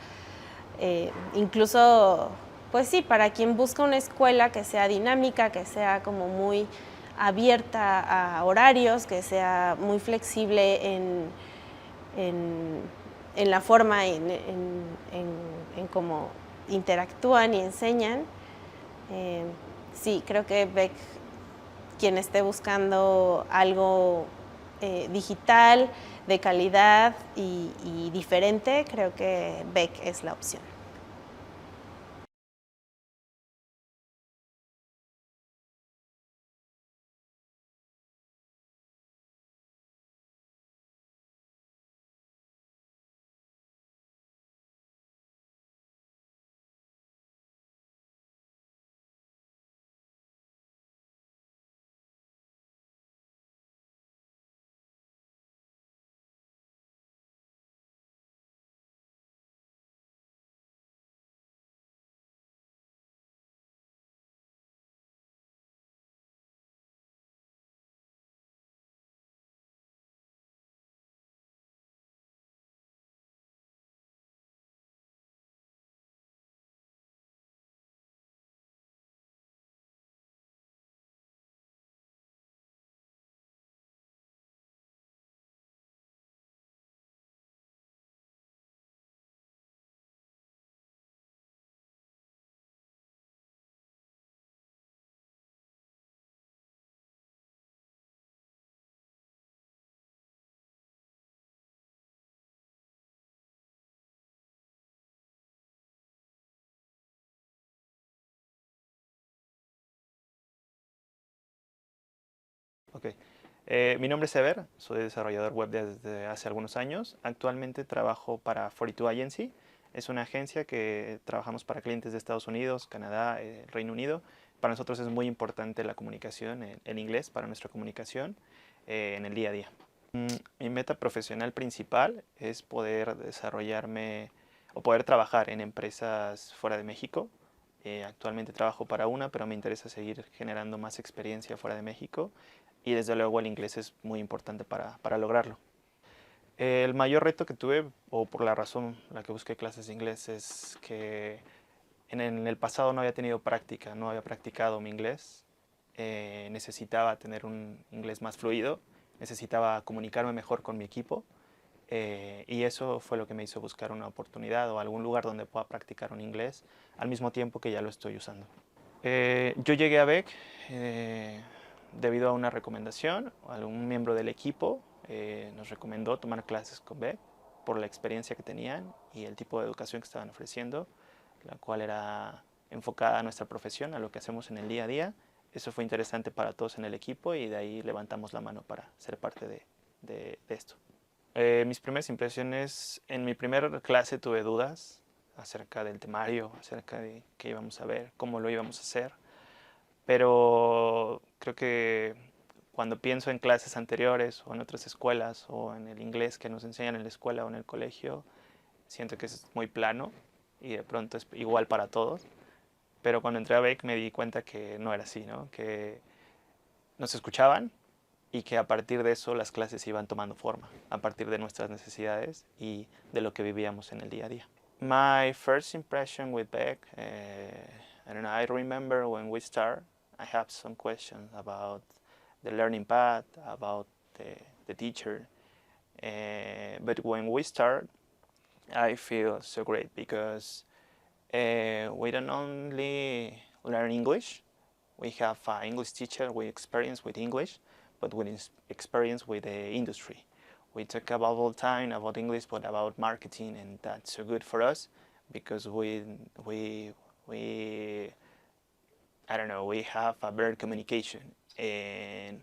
incluso, pues sí, para quien busca una escuela que sea dinámica, que sea como muy abierta a horarios, que sea muy flexible en la forma, en cómo interactúan y enseñan. Sí, creo que BEC, quien esté buscando algo digital, de calidad y diferente, creo que BEC es la opción. Ok. Mi nombre es Ever, soy desarrollador web desde hace algunos años. Actualmente trabajo para 42 Agency. Es una agencia que trabajamos para clientes de Estados Unidos, Canadá, Reino Unido. Para nosotros es muy importante la comunicación en inglés, para nuestra comunicación en el día a día. Mi meta profesional principal es poder desarrollarme o poder trabajar en empresas fuera de México. Actualmente trabajo para una, pero me interesa seguir generando más experiencia fuera de México. Y desde luego el inglés es muy importante para lograrlo. El mayor reto que tuve, o por la razón la que busqué clases de inglés, es que en el pasado no había tenido práctica, no había practicado mi inglés. Necesitaba tener un inglés más fluido, necesitaba comunicarme mejor con mi equipo. Y eso fue lo que me hizo buscar una oportunidad o algún lugar donde pueda practicar un inglés al mismo tiempo que ya lo estoy usando. Yo llegué a BEC debido a una recomendación. Algún miembro del equipo nos recomendó tomar clases con BEC por la experiencia que tenían y el tipo de educación que estaban ofreciendo, la cual era enfocada a nuestra profesión, a lo que hacemos en el día a día. Eso fue interesante para todos en el equipo y de ahí levantamos la mano para ser parte de esto. Mis primeras impresiones, en mi primera clase tuve dudas acerca del temario, acerca de qué íbamos a ver, cómo lo íbamos a hacer, pero creo que cuando pienso en clases anteriores o en otras escuelas o en el inglés que nos enseñan en la escuela o en el colegio, siento que es muy plano y de pronto es igual para todos, pero cuando entré a BEC me di cuenta que no era así, ¿no? Que nos escuchaban y que a partir de eso las clases iban tomando forma, a partir de nuestras necesidades y de lo que vivíamos en el día a día. My first impression with BEC, I don't know, I remember when we start, I have some questions about the learning path, about the teacher. But when we start, I feel so great because we don't only learn English, we have an English teacher, we experience with English, but we experience with the industry. We talk about all the time about English, but about marketing, and that's so good for us because we I don't know, we have a better communication. And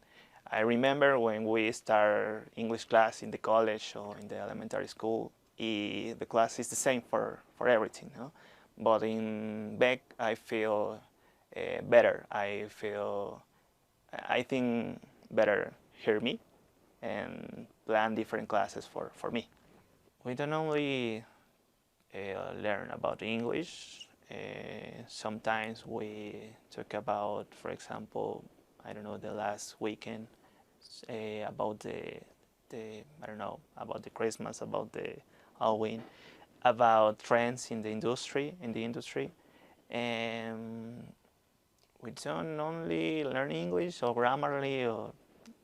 I remember when we start English class in the college or in the elementary school, the class is the same for everything, no? But in BEC, I feel better. I think better hear me and plan different classes for me. We don't only learn about English. Sometimes we talk about, for example, I don't know, the last weekend about the I don't know, about the Christmas, about the Halloween, about trends in the industry, and we don't only learn English or grammarly, or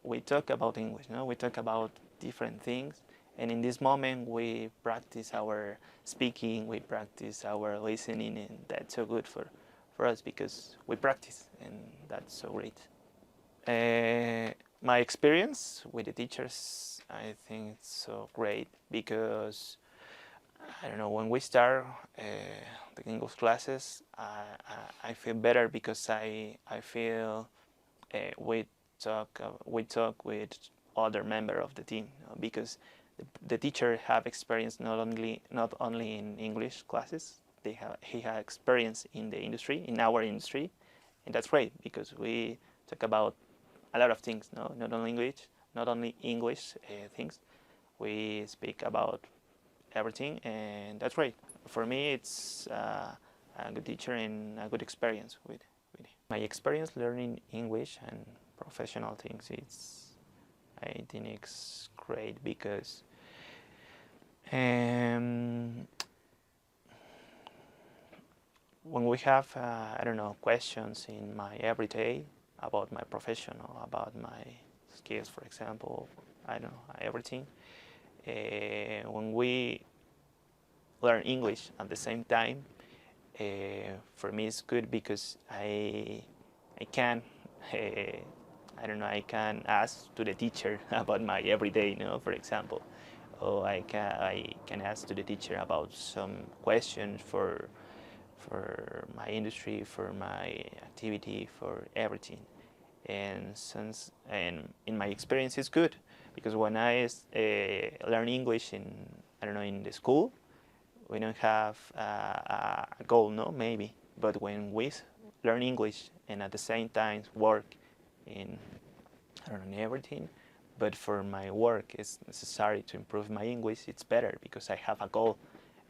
we talk about English. No, we talk about different things, and in this moment we practice our speaking, we practice our listening, and that's so good for us because we practice, and that's so great. My experience with the teachers, I think it's so great because I don't know, when we start the English classes, I feel better because I feel we talk with other member of the team, you know, because the teacher have experience not only in English classes, he has experience in the industry, in our industry, and that's great because we talk about a lot of things, no, not only English things. We speak about everything, and that's great. For me, it's a good teacher and a good experience with it. My experience learning English and professional things, I think it's great because when we have, I don't know, questions in my everyday about my profession or about my skills, for example, I don't know, everything. When we learn English at the same time, for me it's good because I can I don't know, I can ask to the teacher about my everyday, you know, for example, or I can ask to the teacher about some questions for my industry, for my activity, for everything. And in my experience it's good because when I learn English in, I don't know, in the school, we don't have a goal, no, maybe, but when we learn English and at the same time work in, I don't know, everything, but for my work it's necessary to improve my English, it's better because I have a goal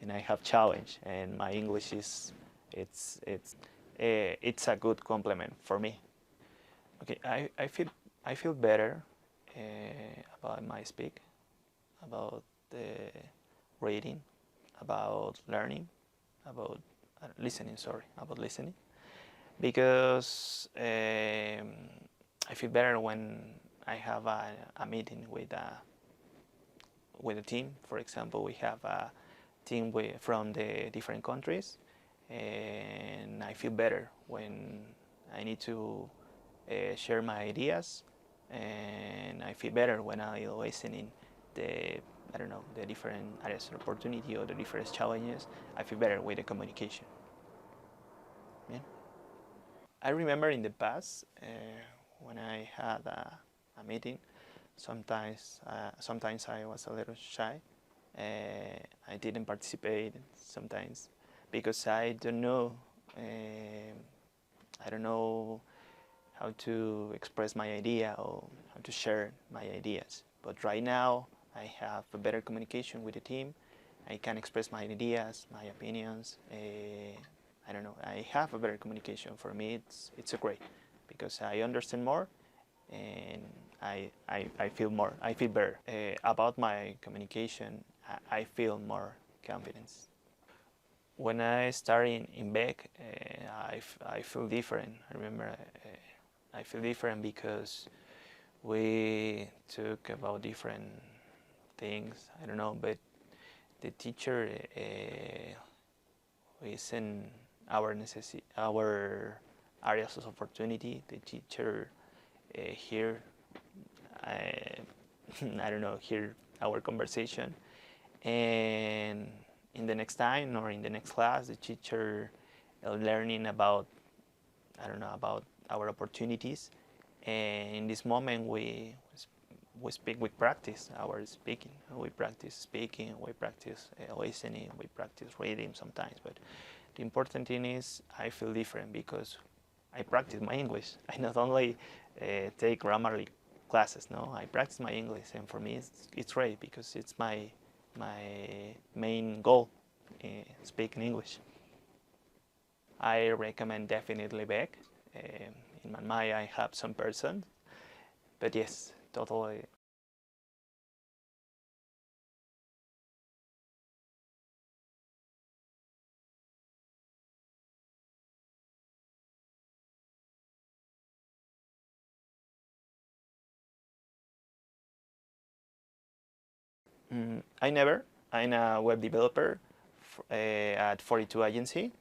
and I have challenge, and my English is it's a good complement for me. Okay, I feel better about my speak, about the reading, about learning, about listening. Sorry, about listening, because I feel better when I have a meeting with a team. For example, we have a team from the different countries, and I feel better when I need to share my ideas, and I feel better when I listening the, I don't know, the different areas of opportunity or the different challenges. I feel better with the communication. Yeah. I remember in the past when I had a meeting, sometimes I was a little shy. I didn't participate sometimes because I don't know how to express my idea or how to share my ideas. But right now I have a better communication with the team. I can express my ideas, my opinions. I don't know, I have a better communication. For me it's a great because I understand more and I feel better. About my communication, I feel more confidence. When I started in BEC, I feel different. I remember I feel different because we talk about different things. I don't know, but the teacher is in our areas of opportunity. The teacher here, I, I don't know, hear our conversation, and in the next time or in the next class, the teacher learning about, I don't know, about our opportunities. And in this moment, we speak, we practice our speaking. We practice speaking, we practice listening, we practice reading sometimes. But the important thing is I feel different because I practice my English. I not only take Grammarly classes, no, I practice my English, and for me it's great because it's my main goal, speaking English. I recommend definitely BEC. In my mind, I have some person, but yes, totally. I never. I'm a web developer at 42 Agency.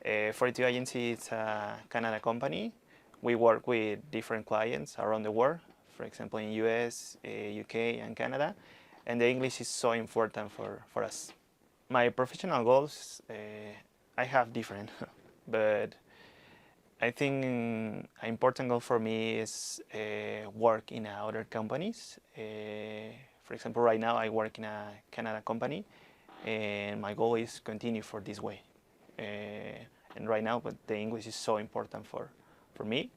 42 Agency is a Canada company. We work with different clients around the world, for example, in US, UK, and Canada. And the English is so important for us. My professional goals, I have different, but I think an important goal for me is work in other companies. For example, right now I work in a Canada company, and my goal is continue for this way. And right now, but the English is so important for me,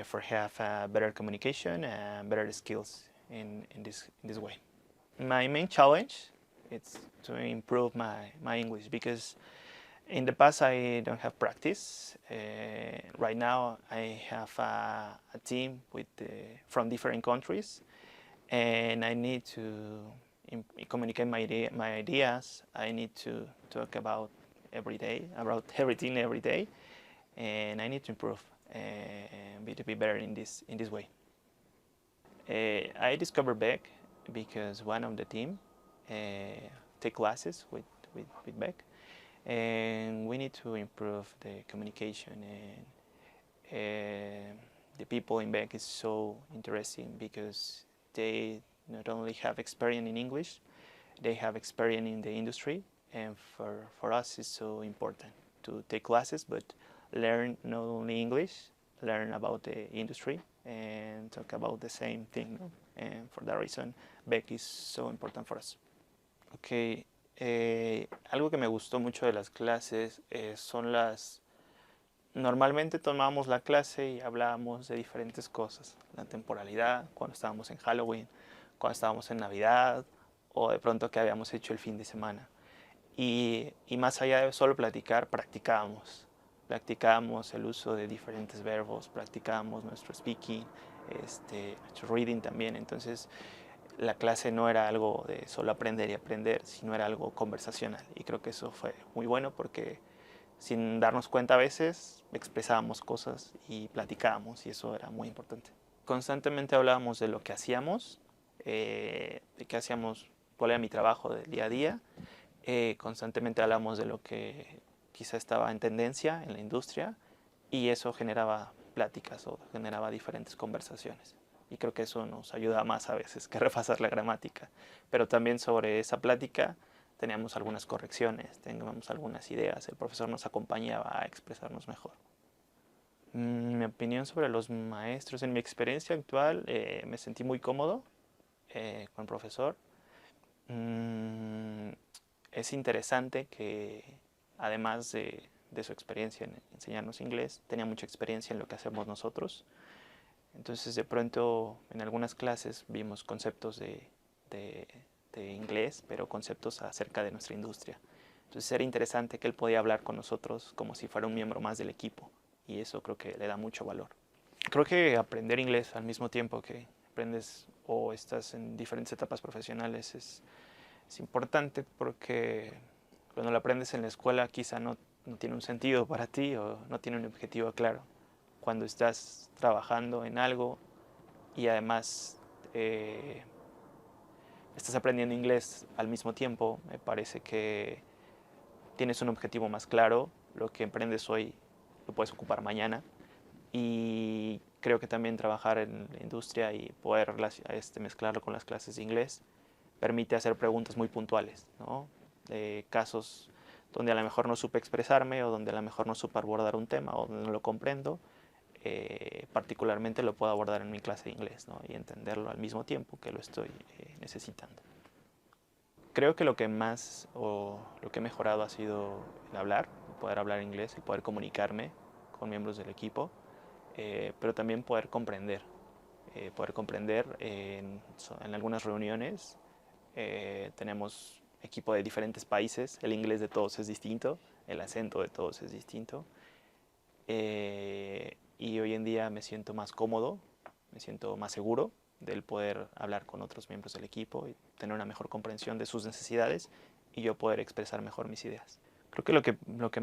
for have better communication and better skills in this way. My main challenge is to improve my English because in the past I don't have practice. Right now I have a team with from different countries, and I need to communicate my ideas. I need to talk about every day, about everything every day, and I need to improve and to be better in this way. I discovered BEC because one of the team take classes with BEC, and we need to improve the communication, and the people in BEC is so interesting because they not only have experience in English, they have experience in the industry, and for us it's so important to take classes but learn not only English, learn about the industry and talk about the same thing, no? And for that reason BEC is so important for us. Okay, algo que me gustó mucho de las clases son las... Normalmente tomábamos la clase y hablábamos de diferentes cosas. La temporalidad, cuando estábamos en Halloween, cuando estábamos en Navidad, o de pronto qué habíamos hecho el fin de semana. Y más allá de solo platicar, practicábamos. Practicábamos el uso de diferentes verbos, practicábamos nuestro speaking, nuestro reading también. Entonces, la clase no era algo de solo aprender y aprender, sino era algo conversacional. Y creo que eso fue muy bueno porque sin darnos cuenta a veces expresábamos cosas y platicábamos, y eso era muy importante. Constantemente hablábamos de lo que hacíamos, de qué hacíamos, cuál era mi trabajo del día a día. Constantemente hablamos de lo que quizá estaba en tendencia en la industria, y eso generaba pláticas o generaba diferentes conversaciones. Y creo que eso nos ayuda más a veces que repasar la gramática. Pero también sobre esa plática teníamos algunas correcciones, teníamos algunas ideas, el profesor nos acompañaba a expresarnos mejor. Mi opinión sobre los maestros, en mi experiencia actual me sentí muy cómodo con el profesor. Es interesante que además de su experiencia en enseñarnos inglés, tenía mucha experiencia en lo que hacemos nosotros. Entonces de pronto en algunas clases vimos conceptos de inglés, pero conceptos acerca de nuestra industria. Entonces era interesante que él podía hablar con nosotros como si fuera un miembro más del equipo, y eso creo que le da mucho valor. Creo que aprender inglés al mismo tiempo que aprendes o estás en diferentes etapas profesionales es importante porque Cuando lo aprendes en la escuela quizá no tiene un sentido para ti o no tiene un objetivo claro. Cuando estás trabajando en algo y además estás aprendiendo inglés al mismo tiempo, me parece que tienes un objetivo más claro. Lo que emprendes hoy lo puedes ocupar mañana. Y creo que también trabajar en la industria y poder mezclarlo con las clases de inglés permite hacer preguntas muy puntuales, ¿no? De casos donde a lo mejor no supe expresarme o donde a lo mejor no supe abordar un tema o donde no lo comprendo, particularmente lo puedo abordar en mi clase de inglés, ¿no? Y entenderlo al mismo tiempo que lo estoy necesitando. Creo que lo que más o lo que he mejorado ha sido el hablar, el poder hablar inglés, el poder comunicarme con miembros del equipo, pero también poder comprender. En algunas reuniones tenemos equipo de diferentes países, el inglés de todos es distinto, el acento de todos es distinto. Y hoy en día me siento más cómodo, me siento más seguro del poder hablar con otros miembros del equipo y tener una mejor comprensión de sus necesidades y yo poder expresar mejor mis ideas. Creo que lo que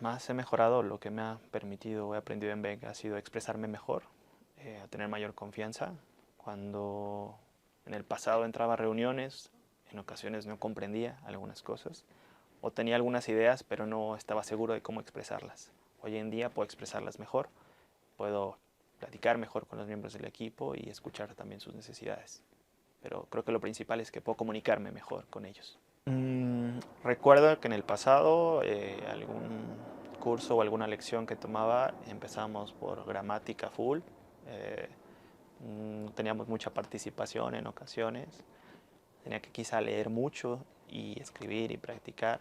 más he mejorado, lo que me ha permitido o he aprendido en BEC ha sido expresarme mejor, a tener mayor confianza. Cuando en el pasado entraba a reuniones, en ocasiones no comprendía algunas cosas o tenía algunas ideas pero no estaba seguro de cómo expresarlas. Hoy en día puedo expresarlas mejor, puedo platicar mejor con los miembros del equipo y escuchar también sus necesidades. Pero creo que lo principal es que puedo comunicarme mejor con ellos. Recuerdo que en el pasado algún curso o alguna lección que tomaba empezábamos por gramática full. Teníamos mucha participación en ocasiones. Tenía que quizá leer mucho y escribir y practicar.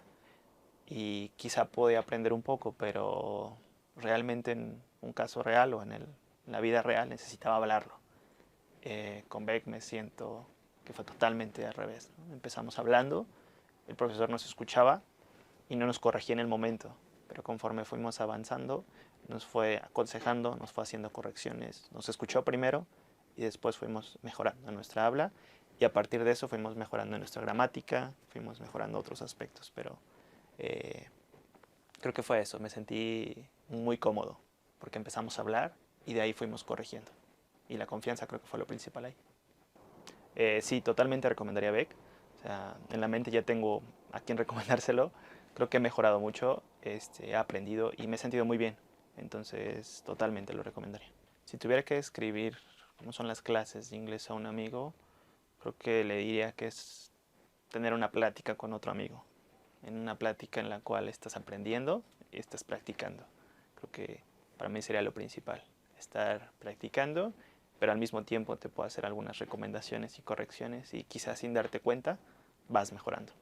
Y quizá podía aprender un poco, pero realmente en un caso real o en la vida real necesitaba hablarlo. Con BEC me siento que fue totalmente al revés, ¿no? Empezamos hablando, el profesor nos escuchaba y no nos corregía en el momento, pero conforme fuimos avanzando, nos fue aconsejando, nos fue haciendo correcciones, nos escuchó primero y después fuimos mejorando nuestra habla y a partir de eso fuimos mejorando nuestra gramática, fuimos mejorando otros aspectos, pero creo que fue eso, me sentí muy cómodo porque empezamos a hablar y de ahí fuimos corrigiendo y la confianza creo que fue lo principal ahí. Sí, totalmente recomendaría BEC. O sea, en la mente ya tengo a quién recomendárselo. Creo que he mejorado mucho, he aprendido y me he sentido muy bien. Entonces, totalmente lo recomendaría. Si tuviera que describir cómo son las clases de inglés a un amigo, creo que le diría que es tener una plática con otro amigo. En una plática en la cual estás aprendiendo y estás practicando. Creo que para mí sería lo principal. Estar practicando, pero al mismo tiempo te puedo hacer algunas recomendaciones y correcciones y quizás sin darte cuenta vas mejorando.